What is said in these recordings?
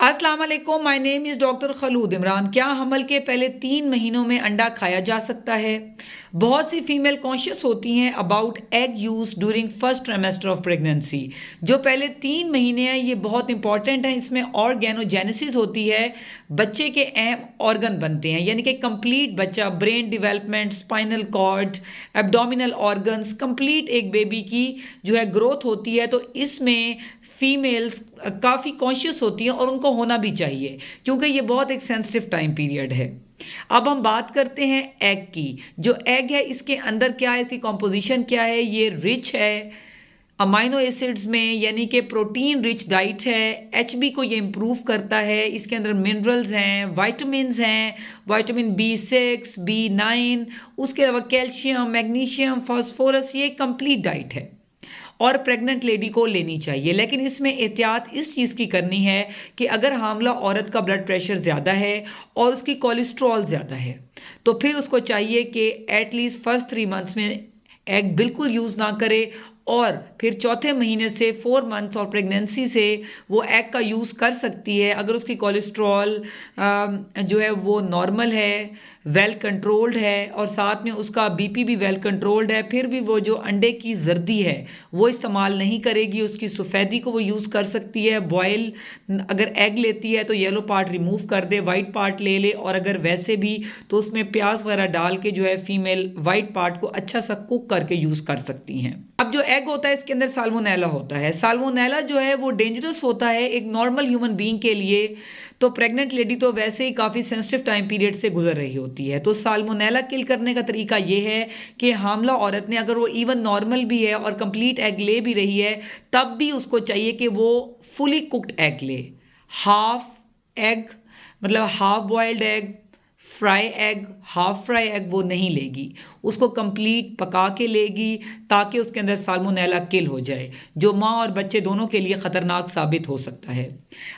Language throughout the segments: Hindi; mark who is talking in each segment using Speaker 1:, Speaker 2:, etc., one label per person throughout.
Speaker 1: अस्सलाम वालेकुम, my name is doctor Khalood Imran. क्या हमल के पहले 3 महीनों में अंडा खाया जा सकता है? बहुत सी फीमेल कॉन्शियस होती हैं about egg use during first trimester of pregnancy. जो पहले 3 महीने हैं ये बहुत इंपॉर्टेंट हैं। इसमें ऑर्गेनोजेनेसिस होती है, बच्चे के अहम ऑर्गन बनते हैं, यानी कि कंप्लीट बच्चा, brain development, spinal cord, abdominal organs, complete एक बेबी की जो है ग्रोथ होती है। तो इसमें फीमेल्स काफ़ी कॉन्शियस होती हैं और उनको होना भी चाहिए, क्योंकि ये बहुत एक सेंसिटिव टाइम पीरियड है। अब हम बात करते हैं एग की। जो एग है इसके अंदर क्या है, इसकी कॉम्पोजिशन क्या है। ये रिच है अमाइनो एसिड्स में, यानी कि प्रोटीन रिच डाइट है। एचबी को ये इम्प्रूव करता है। इसके अंदर मिनरल्स हैं, वाइटामिन्स हैं, विटामिन B6, B9, उसके अलावा कैल्शियम, मैग्नीशियम, फास्फोरस। ये कंप्लीट डाइट है और प्रेग्नेंट लेडी को लेनी चाहिए। लेकिन इसमें एहतियात इस चीज़ की करनी है कि अगर हामला औरत का ब्लड प्रेशर ज़्यादा है और उसकी कोलेस्ट्रॉल ज़्यादा है, तो फिर उसको चाहिए कि एटलीस्ट फर्स्ट 3 मंथ्स में एग बिल्कुल यूज़ ना करे, और फिर चौथे महीने से 4 मंथ्स और प्रेगनेंसी से वो एग का यूज़ कर सकती है। अगर उसकी कोलेस्ट्रॉल जो है वो नॉर्मल है, वेल कंट्रोल्ड है, और साथ में उसका बीपी भी वेल कंट्रोल्ड है, फिर भी वो जो अंडे की जर्दी है वो इस्तेमाल नहीं करेगी, उसकी सफ़ेदी को वो यूज़ कर सकती है। बॉयल अगर एग लेती है तो येलो पार्ट रिमूव कर दे, वाइट पार्ट ले ले, और अगर वैसे भी तो उसमें प्याज वगैरह डाल के जो है फीमेल वाइट पार्ट को अच्छा सा कुक करके यूज़ कर सकती हैं। अब जो एग होता है इसके अंदर साल्मोनेला होता है। साल्मोनेला जो है वो डेंजरस होता है एक नॉर्मल ह्यूमन बीइंग के लिए। तो प्रेग्नेंट लेडी तो वैसे ही काफ़ी सेंसिटिव टाइम पीरियड से गुजर रही होती है। तो साल्मोनेला किल करने का तरीका ये है कि हामला औरत ने, अगर वो इवन नॉर्मल भी है और कंप्लीट एग ले भी रही है, तब भी उसको चाहिए कि वो फुली कुक्ड एग ले। हाफ एग मतलब half boiled egg, fry egg, half fry egg वो नहीं लेगी, उसको कंप्लीट पका के लेगी, ताकि उसके अंदर साल्मोनेला किल हो जाए, जो माँ और बच्चे दोनों के लिए ख़तरनाक साबित हो सकता है।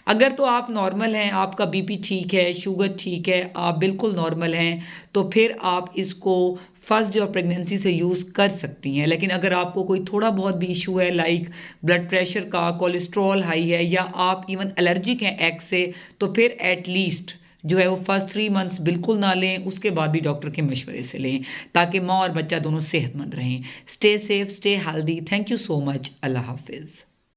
Speaker 1: अगर तो आप नॉर्मल हैं, आपका बीपी ठीक है, शुगर ठीक है, आप बिल्कुल नॉर्मल हैं, तो फिर आप इसको फर्स्ट डे ऑफ प्रेगनेंसी से यूज़ कर सकती हैं। लेकिन अगर आपको कोई थोड़ा बहुत भी इशू है, लाइक ब्लड प्रेशर का, कोलेस्ट्रॉल हाई है, या आप इवन एलर्जिक हैं एग से, तो फिर एटलीस्ट जो है वो फर्स्ट 3 मंथ्स बिल्कुल ना लें, उसके बाद भी डॉक्टर के मशवरे से लें, ताकि माँ और बच्चा दोनों सेहतमंद रहें। Stay safe, stay healthy. Thank you so much. अल्लाह हाफिज़।